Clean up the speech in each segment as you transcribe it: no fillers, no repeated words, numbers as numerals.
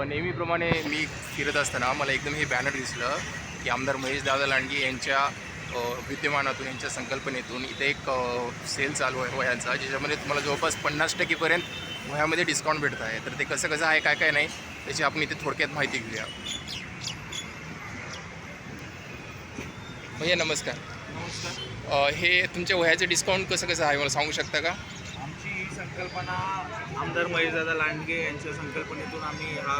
नेहमीप्रमाणे मी फिरत असताना मला एकदम हे बॅनर दिसलं की आमदार महेशदादा लांडगे यांच्या विद्यमानातून, यांच्या संकल्पनेतून इथे एक सेल चालू आहे वह्यांचा, ज्याच्यामध्ये तुम्हाला जवळपास 50% वह्यामध्ये डिस्काउंट भेटत आहे. तर ते कसं कसं आहे, काय काय नाही, त्याची आपण इथे थोडक्यात माहिती घेऊया. भैया नमस्कार. नमस्कार. हे तुमच्या वह्याचं डिस्काउंट कसं कसं आहे मला सांगू शकता का? आमची ही संकल्पना आमदार महेशदादा लांडगे यांच्या संकल्पनेतून आम्ही हा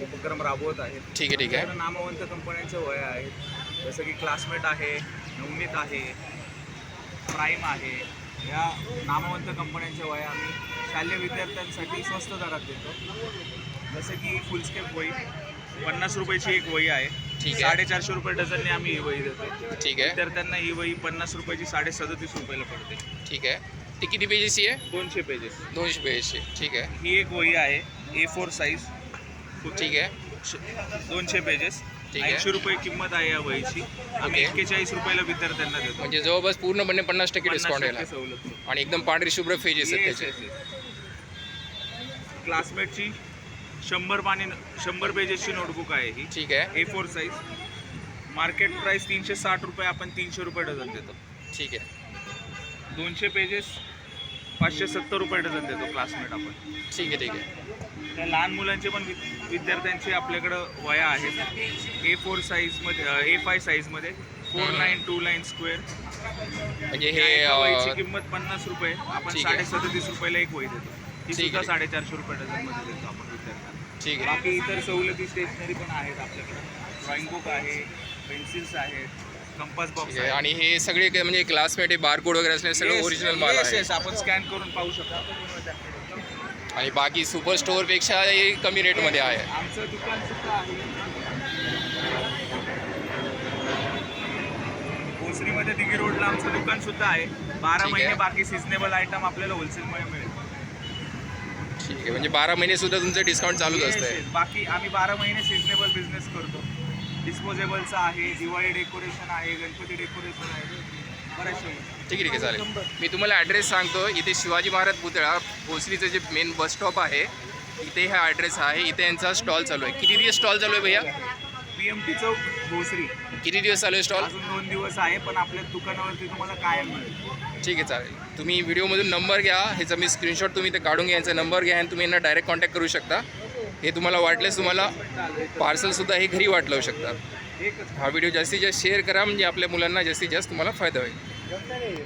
उपक्रम राबवत आहे. ठीक आहे ठीक आहे. नामवंत कंपन्यांच्या वह्या आहेत, जसं की क्लासमेट आहे, नवनीत आहे, प्राईम आहे. या नामवंत कंपन्यांच्या वह्या आम्ही शालेय विद्यार्थ्यांसाठी स्वस्त दरात देतो. जसं की फुलस्केप वही 50 रुपयाची एक वही आहे. ठीक आहे. 450 रुपये डझनने आम्ही ही वही देतो. ठीक आहे. विद्यार्थ्यांना ही वही 50 रुपयाची 37.5 रुपयाला पडते. ठीक आहे. ती किती पेजेसची आहे? 200 पेजेस. 200 पेजेसची. ठीक आहे. ही एक वही आहे A4 साईज. ठीक आहे. 200 पेजेस. ठीक आहे. 80 रुपये किंमत आहे या वहीची. आम्ही ओके. 41 रुपयाला विद्यार्थ्यांना देतो. म्हणजे जवळपास पूर्णपणे 50% डिस्काउंट 50% यायला सवलत. आणि एकदम पांढरी शुभ्र पेजेस आहेत त्याचे. क्लासमेटची 100 पेजेसची नोटबुक आहे ही. ठीक आहे. A4 size. मार्केट प्राइस 360 रुपये, आपण 300 रुपये डझन देतो. ठीक आहे. 200 पेजेस 570 रुपये डझन देतो क्लासमेट आपण. ठीक आहे. ठीक आहे. त्या लहान मुलांचे पण विद्यार्थ्यांचे आपल्याकडं वह्या आहेत. A4 साईजमध्ये, A5 साईजमध्ये 4 लाईन 2 लाईन स्क्वेअर. म्हणजे हे वहीची किंमत 50 रुपये, आपण ठीक आहे. 37.5 रुपयाला एक वही देतो. ही ठीक सुद्धा आहे. 450 रुपये डझनमध्ये देतो आपण विद्यार्थ्यांना. ठीक आहे. बाकी इतर सवलती स्टेशनरी पण आहेत आपल्याकडे. ड्रॉइंग बुक आहे, पेन्सिल्स आहेत, कंपास बॉक्स ठीक आहे. आहे. आणि हे सगळे काय म्हणजे क्लासमेट, बारकोड वगैरे असले सगळं ओरिजिनल माल Yes, आहे. yes, आपण स्कॅन करून पाहू शकता. आणि बाकी सुपर स्टोअरपेक्षा हे कमी रेटमध्ये आहे. आमचं दुकान सुद्धा आहे भोसरीमध्ये, दिघी रोडला आमचं दुकान सुद्धा आहे. 12 ठीक आहे. महिने बाकी सिजनेबल आयटम आपल्याला होलसेलमध्ये मिळेल. ठीक आहे. म्हणजे 12 महिने सुद्धा तुमचं डिस्काउंट चालूच Yes, असतंय. yes. बाकी आम्ही 12 महिने सिजनेबल बिझनेस करतो. डिस्पोजेबलचं आहे, दिवाळी डेकोरेशन आहे, गणपती डेकोरेशन आहे, बऱ्याचशा. ठीक आहे. ठीक आहे. चालेल. मी तुम्हाला ॲड्रेस सांगतो. इथे शिवाजी महाराज पुतळा, भोसरीचं जे मेन बस स्टॉप आहे, इथे हा ॲड्रेस आहे. इथे यांचा स्टॉल चालू आहे. किती दिवस स्टॉल चालू आहे भैया? PMT चौक भोसरी. किती दिवस चालू आहे स्टॉल? अजून 2 दिवस आहे, पण आपल्या दुकानावरती तुम्हाला कायम मिळेल. ठीक आहे. चालेल. तुम्ही व्हिडिओमधून नंबर घ्या, ह्याचा मी स्क्रीनशॉट तुम्ही इथे काढून घ्या, यांचा नंबर घ्या आणि तुम्ही यांना डायरेक्ट कॉन्टॅक्ट करू शकता. हे तुम्हाला वाटल्यास तुम्हाला पार्सलसुद्धा हे घरी वाटलवू शकतात. एकच हा व्हिडिओ जास्तीत जास्त शेअर करा, म्हणजे आपल्या मुलांना जास्तीत जास्त तुम्हाला फायदा होईल.